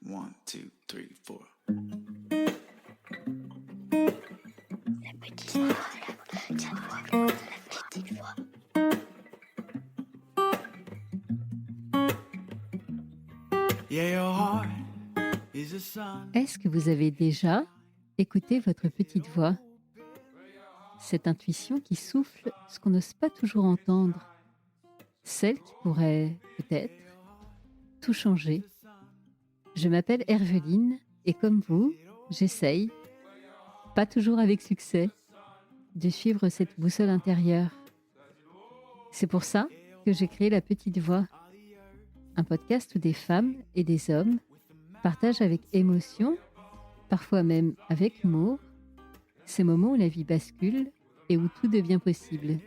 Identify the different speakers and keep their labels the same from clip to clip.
Speaker 1: One, two, three, four.
Speaker 2: La petite voix, la petite voix.
Speaker 1: Yeah, your heart is a sun.
Speaker 3: Est-ce que vous avez déjà écouté votre petite voix? Cette intuition qui souffle ce qu'on n'ose pas toujours entendre. Celle qui pourrait, peut-être, tout changer. Je m'appelle Herveline et comme vous, j'essaye, pas toujours avec succès, de suivre cette boussole intérieure. C'est pour ça que j'ai créé La Petite Voix, un podcast où des femmes et des hommes partagent avec émotion, parfois même avec humour, ces moments où la vie bascule et où tout devient possible.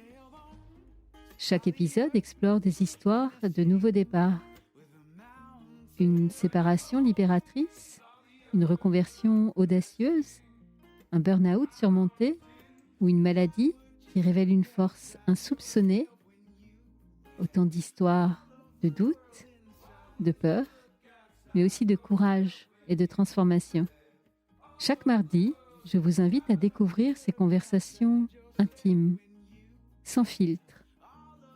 Speaker 3: Chaque épisode explore des histoires de nouveaux départs. Une séparation libératrice, une reconversion audacieuse, un burn-out surmonté ou une maladie qui révèle une force insoupçonnée. Autant d'histoires de doute, de peur, mais aussi de courage et de transformation. Chaque mardi, je vous invite à découvrir ces conversations intimes, sans filtre,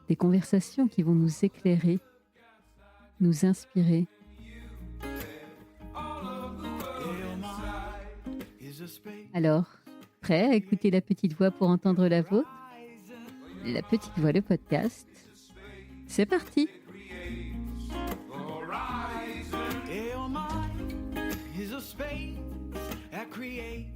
Speaker 3: des conversations qui vont nous éclairer, nous inspirer. Alors, prêt à écouter La Petite Voix pour entendre la vôtre? La Petite Voix, le podcast. C'est parti!
Speaker 1: Your mind is a space that creates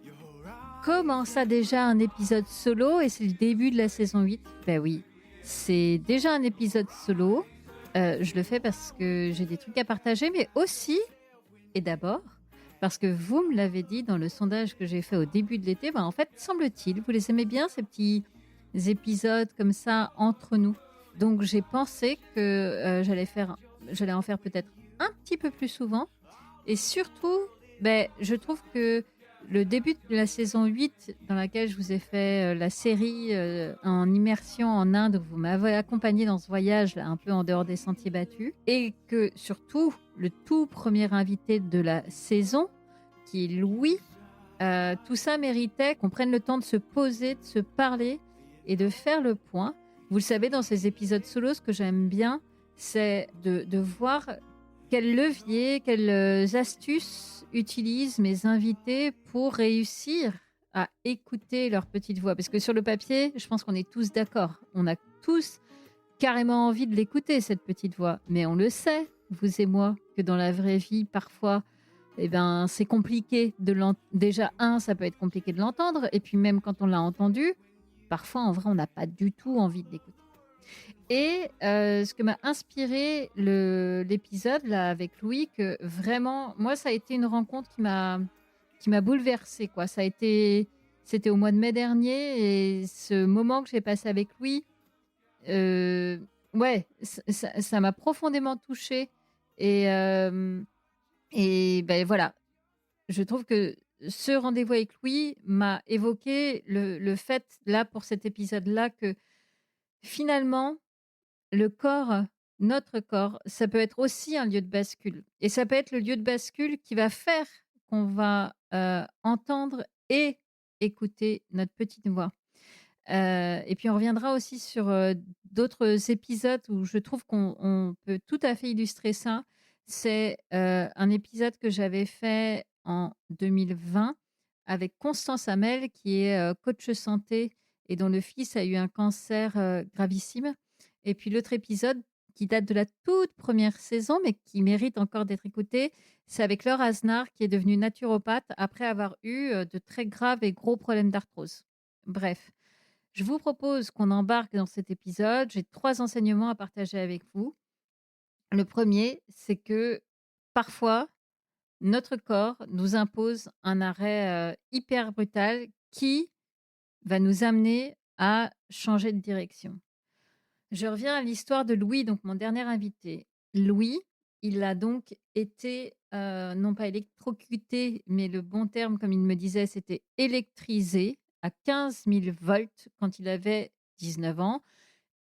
Speaker 1: your horizon.
Speaker 3: Comment ça déjà un épisode solo et c'est le début de la saison 8? Ben oui, c'est déjà un épisode solo. Je le fais parce que j'ai des trucs à partager, mais aussi, et d'abord, parce que vous me l'avez dit dans le sondage que j'ai fait au début de l'été, ben en fait, semble-t-il, vous les aimez bien ces petits épisodes comme ça entre nous. Donc j'ai pensé que j'allais en faire peut-être un petit peu plus souvent. Et surtout, ben, je trouve que le début de la saison 8, dans laquelle je vous ai fait la série en immersion en Inde, où vous m'avez accompagné dans ce voyage là, un peu en dehors des sentiers battus, et que surtout, le tout premier invité de la saison, qui est Louis, tout ça méritait qu'on prenne le temps de se poser, de se parler et de faire le point. Vous le savez, dans ces épisodes solos, ce que j'aime bien, c'est de voir quels leviers, quelles astuces utilisent mes invités pour réussir à écouter leur petite voix. Parce que sur le papier, je pense qu'on est tous d'accord. On a tous carrément envie de l'écouter, cette petite voix. Mais on le sait, vous et moi, que dans la vraie vie, parfois, eh ben, c'est compliqué de l'entendre. Déjà, ça peut être compliqué de l'entendre. Et puis même quand on l'a entendu, parfois, en vrai, on n'a pas du tout envie de l'écouter. Et ce que m'a inspiré l'épisode là avec Louis, que vraiment, moi, ça a été une rencontre qui m'a bouleversée, quoi. C'était au mois de mai dernier, et ce moment que j'ai passé avec Louis, ouais, ça m'a profondément touchée. Et ben voilà, je trouve que ce rendez-vous avec Louis m'a évoqué le fait, là, pour cet épisode-là, que finalement, le corps, notre corps, ça peut être aussi un lieu de bascule. Et ça peut être le lieu de bascule qui va faire qu'on va entendre et écouter notre petite voix. Et puis on reviendra aussi sur d'autres épisodes où je trouve qu'on peut tout à fait illustrer ça. C'est un épisode que j'avais fait en 2020 avec Constance Hamel, qui est coach santé et dont le fils a eu un cancer gravissime. Et puis l'autre épisode qui date de la toute première saison, mais qui mérite encore d'être écouté, c'est avec Laure Aznar, qui est devenue naturopathe après avoir eu de très graves et gros problèmes d'arthrose. Bref, je vous propose qu'on embarque dans cet épisode. J'ai 3 enseignements à partager avec vous. Le premier, c'est que parfois, notre corps nous impose un arrêt hyper brutal qui va nous amener à changer de direction. Je reviens à l'histoire de Louis, donc mon dernier invité. Louis, il a donc été, non pas électrocuté, mais le bon terme, comme il me disait, c'était électrisé à 15 000 volts quand il avait 19 ans.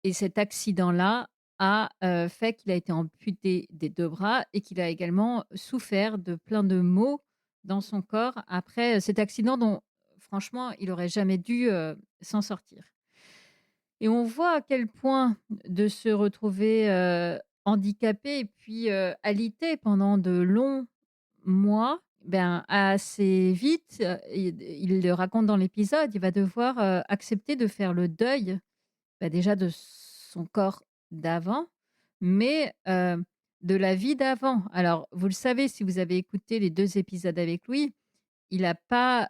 Speaker 3: Et cet accident-là a fait qu'il a été amputé des 2 bras et qu'il a également souffert de plein de maux dans son corps après, cet accident dont franchement il aurait jamais dû, s'en sortir. Et on voit à quel point de se retrouver, handicapé et puis, alité pendant de longs mois, ben, assez vite, il le raconte dans l'épisode, il va devoir, accepter de faire le deuil, bah, déjà de son corps d'avant, mais, de la vie d'avant. Alors, vous le savez si vous avez écouté les 2 épisodes avec lui, il n'a pas,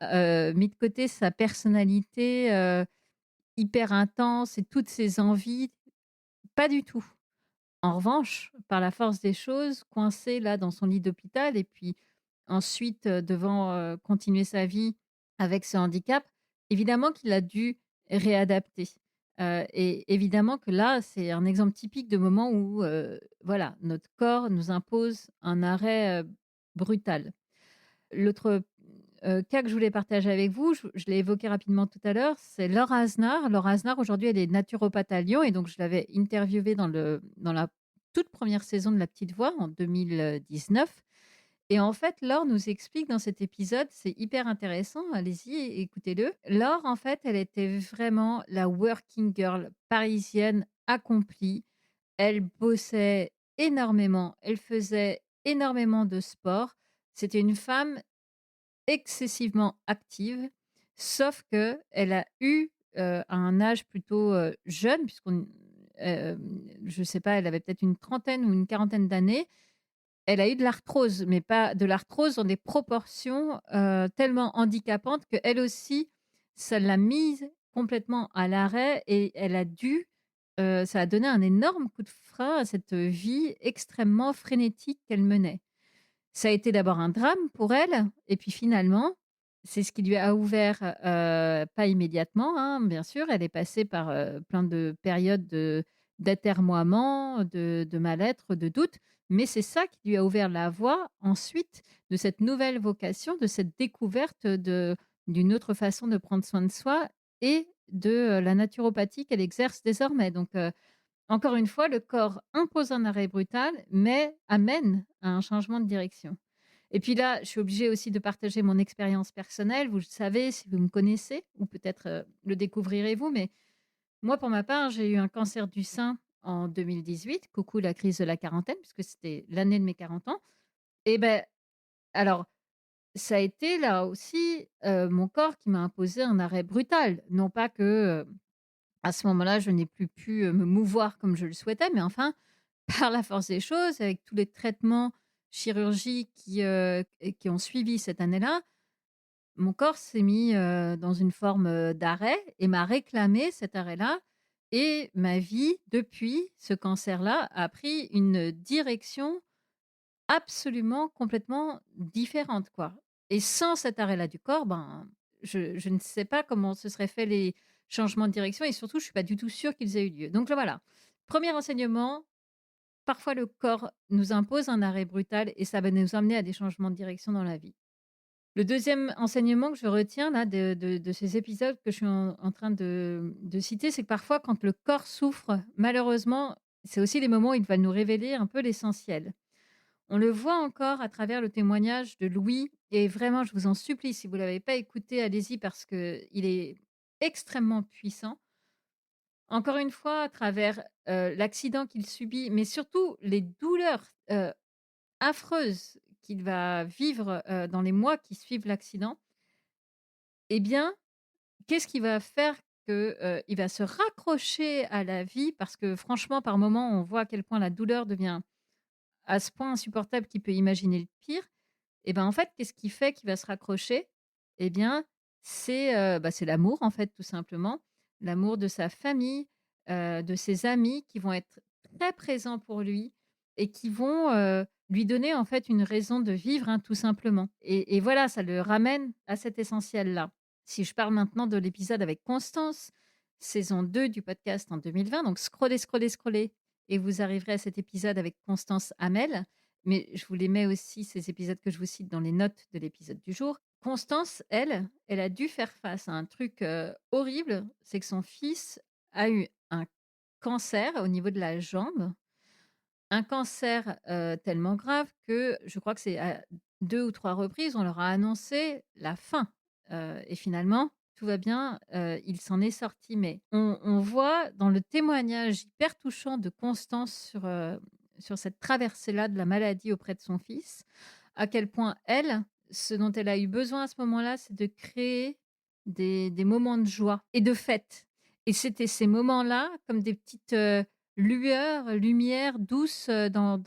Speaker 3: mis de côté sa personnalité, hyper intense et toutes ses envies, pas du tout. En revanche, par la force des choses, coincé là dans son lit d'hôpital et puis ensuite, devant, continuer sa vie avec ce handicap, évidemment qu'il a dû réadapter. Et évidemment que là, c'est un exemple typique de moment où, voilà, notre corps nous impose un arrêt, brutal. L'autre, cas que je voulais partager avec vous, je l'ai évoqué rapidement tout à l'heure, c'est Laure Aznar. Laure Aznar, aujourd'hui, elle est naturopathe à Lyon et donc je l'avais interviewée dans la toute première saison de La Petite Voix en 2019 et en fait, Laure nous explique dans cet épisode, c'est hyper intéressant, allez-y, écoutez-le. Laure, en fait, elle était vraiment la working girl parisienne accomplie. Elle bossait énormément, elle faisait énormément de sport. C'était une femme excessivement active, sauf que elle a eu, à un âge plutôt, jeune puisqu'on je sais pas, elle avait peut-être une trentaine ou une quarantaine d'années. Elle a eu de l'arthrose, mais pas de l'arthrose dans des proportions, tellement handicapantes qu'elle aussi, ça l'a mise complètement à l'arrêt et elle a dû, ça a donné un énorme coup de frein à cette vie extrêmement frénétique qu'elle menait. Ça a été d'abord un drame pour elle et puis finalement, c'est ce qui lui a ouvert, pas immédiatement, hein, bien sûr, elle est passée par, plein de périodes d'atermoiements, de mal-être, de doute, mais c'est ça qui lui a ouvert la voie ensuite de cette nouvelle vocation, de cette découverte d'une autre façon de prendre soin de soi et de, la naturopathie qu'elle exerce désormais donc encore une fois, le corps impose un arrêt brutal, mais amène à un changement de direction. Et puis là, je suis obligée aussi de partager mon expérience personnelle. Vous le savez si vous me connaissez, ou peut-être le découvrirez-vous, mais moi, pour ma part, j'ai eu un cancer du sein en 2018. Coucou la crise de la quarantaine, puisque c'était l'année de mes 40 ans. Et ben, alors, ça a été là aussi mon corps qui m'a imposé un arrêt brutal. Non pas que à ce moment-là, je n'ai plus pu me mouvoir comme je le souhaitais, mais enfin, par la force des choses, avec tous les traitements chirurgiques qui ont suivi cette année-là, mon corps s'est mis, dans une forme, d'arrêt et m'a réclamé cet arrêt-là et ma vie, depuis ce cancer-là, a pris une direction absolument, complètement différente, quoi. Et sans cet arrêt-là du corps, ben, je ne sais pas comment se seraient faits les changements de direction et surtout, je suis pas du tout sûre qu'ils aient eu lieu. Donc voilà, premier enseignement, parfois, le corps nous impose un arrêt brutal et ça va nous amener à des changements de direction dans la vie. Le deuxième enseignement que je retiens là de ces épisodes que je suis en train de citer, c'est que parfois quand le corps souffre, malheureusement, c'est aussi les moments où il va nous révéler un peu l'essentiel. On le voit encore à travers le témoignage de Louis et vraiment, je vous en supplie, si vous ne l'avez pas écouté, allez-y parce qu'il est extrêmement puissant. Encore une fois, à travers, l'accident qu'il subit, mais surtout les douleurs, affreuses qu'il va vivre, dans les mois qui suivent l'accident, eh bien, qu'est-ce qui va faire que, il va se raccrocher à la vie? Parce que franchement, par moments, on voit à quel point la douleur devient à ce point insupportable qu'il peut imaginer le pire. Et ben, en fait, qu'est-ce qui fait qu'il va se raccrocher? Eh bien, c'est l'amour, en fait, tout simplement. L'amour de sa famille, de ses amis qui vont être très présents pour lui et qui vont, lui donner, en fait, une raison de vivre, hein, tout simplement. Et voilà, ça le ramène à cet essentiel-là. Si je parle maintenant de l'épisode avec Constance, saison 2 du podcast en 2020, donc scrollez, scrollez, scrollez et vous arriverez à cet épisode avec Constance Hamel. Mais je vous les mets aussi, ces épisodes que je vous cite, dans les notes de l'épisode du jour. Constance, elle a dû faire face à un truc horrible, c'est que son fils a eu un cancer au niveau de la jambe. Un cancer tellement grave que je crois que c'est à 2 ou 3 reprises, on leur a annoncé la fin. Et finalement, tout va bien, il s'en est sorti. Mais on voit dans le témoignage hyper touchant de Constance sur cette traversée-là de la maladie auprès de son fils, à quel point elle, ce dont elle a eu besoin à ce moment-là, c'est de créer des moments de joie et de fête. Et c'était ces moments-là, comme des petites, lumières douces, dans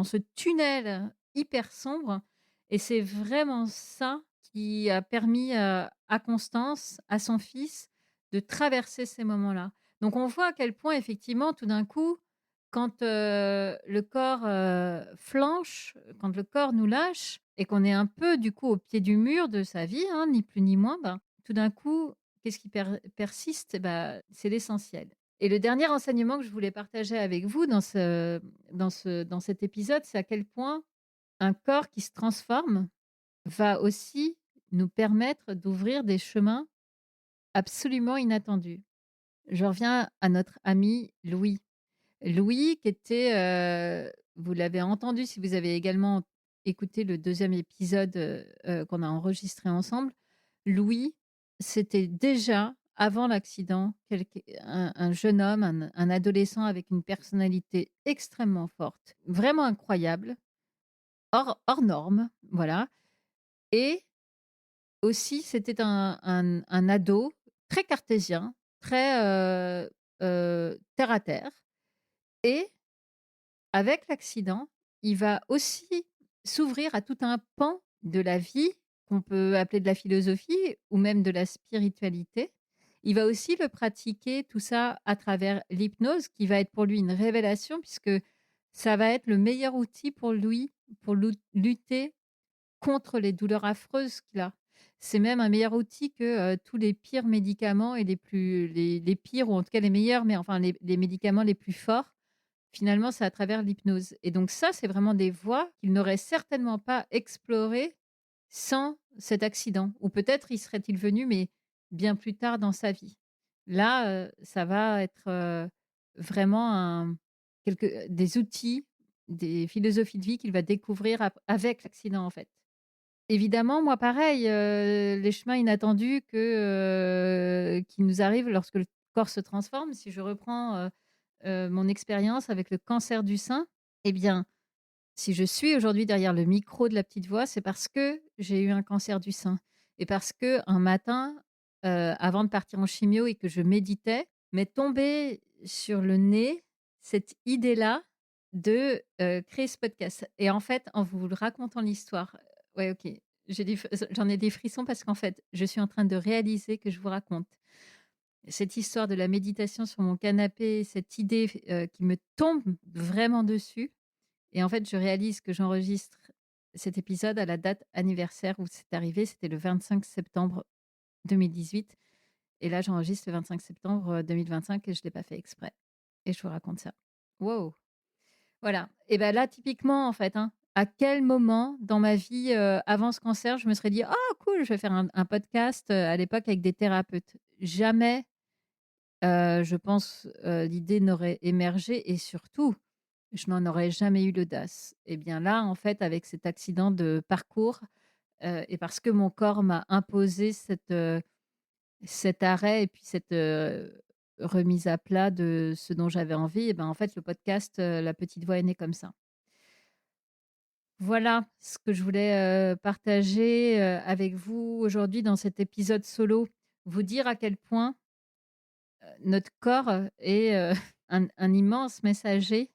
Speaker 3: ce tunnel hyper sombre. Et c'est vraiment ça qui a permis, à Constance, à son fils, de traverser ces moments-là. Donc on voit à quel point effectivement, tout d'un coup, quand, le corps, flanche, quand le corps nous lâche et qu'on est un peu du coup au pied du mur de sa vie, hein, ni plus ni moins, ben, tout d'un coup, qu'est-ce qui persiste? Eh bah, c'est l'essentiel. Et le dernier enseignement que je voulais partager avec vous dans cet épisode, c'est à quel point un corps qui se transforme va aussi nous permettre d'ouvrir des chemins absolument inattendus. Je reviens à notre ami Louis. Louis qui était, vous l'avez entendu si vous avez également écouté le deuxième épisode, qu'on a enregistré ensemble. Louis, c'était déjà, avant l'accident, un jeune homme, un adolescent avec une personnalité extrêmement forte, vraiment incroyable, hors norme, voilà. Et aussi, c'était un ado très cartésien, très, terre à terre. Et avec l'accident, il va aussi s'ouvrir à tout un pan de la vie qu'on peut appeler de la philosophie ou même de la spiritualité. Il va aussi le pratiquer, tout ça, à travers l'hypnose, qui va être pour lui une révélation, puisque ça va être le meilleur outil pour lui pour lutter contre les douleurs affreuses qu'il a. C'est même un meilleur outil que tous les pires médicaments et les pires, ou en tout cas les meilleurs, mais enfin les médicaments les plus forts. Finalement, c'est à travers l'hypnose. Et donc ça, c'est vraiment des voies qu'il n'aurait certainement pas explorées sans cet accident. Ou peut-être y serait-il venu, mais bien plus tard dans sa vie. Là, ça va être, vraiment des outils, des philosophies de vie qu'il va découvrir avec l'accident, en fait. Évidemment, moi pareil, les chemins inattendus qui nous arrivent lorsque le corps se transforme. Si je reprends, mon expérience avec le cancer du sein, eh bien, si je suis aujourd'hui derrière le micro de La Petite Voix, c'est parce que j'ai eu un cancer du sein et parce qu'un matin, avant de partir en chimio et que je méditais, m'est tombée sur le nez cette idée-là de, créer ce podcast. Et en fait, en vous racontant l'histoire, ouais, OK, j'en ai des frissons parce qu'en fait, je suis en train de réaliser que je vous raconte cette histoire de la méditation sur mon canapé, cette idée, qui me tombe vraiment dessus. Et en fait, je réalise que j'enregistre cet épisode à la date anniversaire où c'est arrivé, c'était le 25 septembre 2018. Et là, j'enregistre le 25 septembre 2025 et je ne l'ai pas fait exprès. Et je vous raconte ça. Wow! Voilà. Et ben là, typiquement, en fait, hein, à quel moment dans ma vie, avant ce cancer, je me serais dit: «Oh cool, je vais faire un podcast», à l'époque avec des thérapeutes. Jamais, je pense, l'idée n'aurait émergé et surtout, je n'en aurais jamais eu l'audace. Et bien là, en fait, avec cet accident de parcours, et parce que mon corps m'a imposé cet arrêt et puis cette, remise à plat de ce dont j'avais envie, et ben, en fait, le podcast, La Petite Voix est née comme ça. Voilà ce que je voulais, partager, avec vous aujourd'hui dans cet épisode solo. Vous dire à quel point, notre corps, est, un immense messager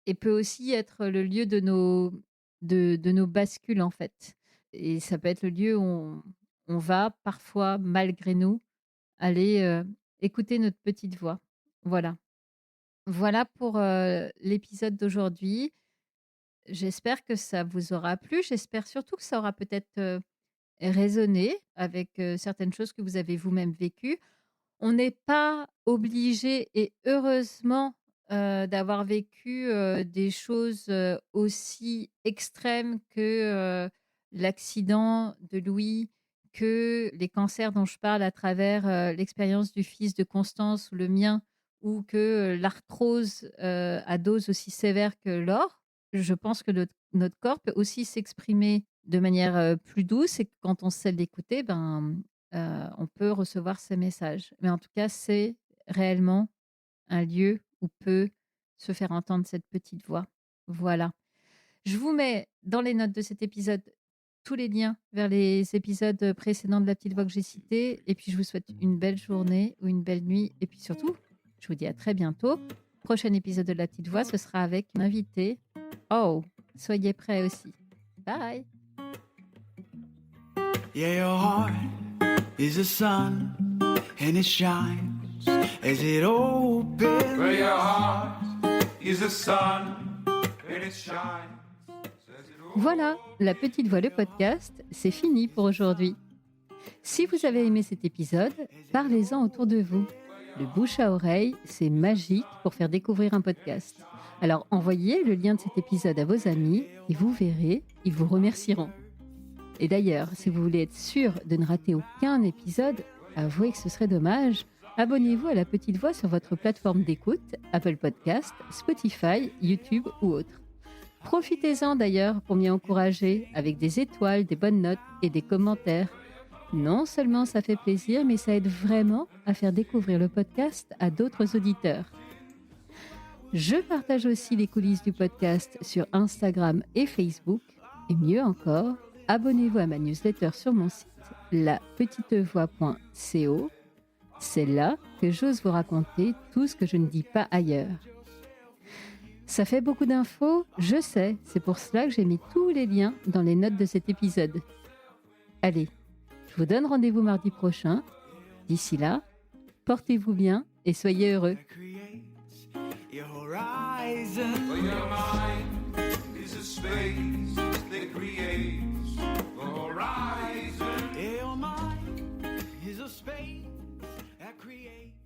Speaker 3: et peut aussi être le lieu de nos bascules, en fait. Et ça peut être le lieu où on va parfois, malgré nous, aller, écouter notre petite voix. Voilà. Voilà pour, l'épisode d'aujourd'hui. J'espère que ça vous aura plu. J'espère surtout que ça aura peut-être, résonné avec, certaines choses que vous avez vous-même vécues. On n'est pas obligé, et heureusement, d'avoir vécu, des choses, aussi extrêmes que, l'accident de Louis, que les cancers dont je parle à travers, l'expérience du fils de Constance ou le mien, ou que l'arthrose à dose aussi sévère que l'or, je pense que notre corps peut aussi s'exprimer de manière plus douce et que quand on sait l'écouter, on peut recevoir ces messages. Mais en tout cas, c'est réellement un lieu où peut se faire entendre cette petite voix. Voilà. Je vous mets dans les notes de cet épisode tous les liens vers les épisodes précédents de La Petite Voix que j'ai cités. Et puis, je vous souhaite une belle journée ou une belle nuit. Et puis surtout, je vous dis à très bientôt. Prochain épisode de La Petite Voix, ce sera avec une invitée. Oh, soyez prêts aussi. Bye.
Speaker 1: Yeah, your heart is a sun, and it shines as it opens.
Speaker 4: Where your heart is the sun, and it shines.
Speaker 3: Voilà, La Petite Voix, le podcast, c'est fini pour aujourd'hui. Si vous avez aimé cet épisode, parlez-en autour de vous. Le bouche à oreille, c'est magique pour faire découvrir un podcast. Alors envoyez le lien de cet épisode à vos amis et vous verrez, ils vous remercieront. Et d'ailleurs, si vous voulez être sûr de ne rater aucun épisode, avouez que ce serait dommage, abonnez-vous à La Petite Voix sur votre plateforme d'écoute, Apple Podcast, Spotify, YouTube ou autre. Profitez-en d'ailleurs pour m'y encourager avec des étoiles, des bonnes notes et des commentaires. Non seulement ça fait plaisir, mais ça aide vraiment à faire découvrir le podcast à d'autres auditeurs. Je partage aussi les coulisses du podcast sur Instagram et Facebook. Et mieux encore, abonnez-vous à ma newsletter sur mon site lapetitevoix.co. C'est là que j'ose vous raconter tout ce que je ne dis pas ailleurs. Ça fait beaucoup d'infos, je sais, c'est pour cela que j'ai mis tous les liens dans les notes de cet épisode. Allez, je vous donne rendez-vous mardi prochain. D'ici là, portez-vous bien et soyez heureux.
Speaker 1: Creates your horizon.
Speaker 4: Where your mind is a space that creates the horizon.
Speaker 1: Yeah, your mind is a space that creates.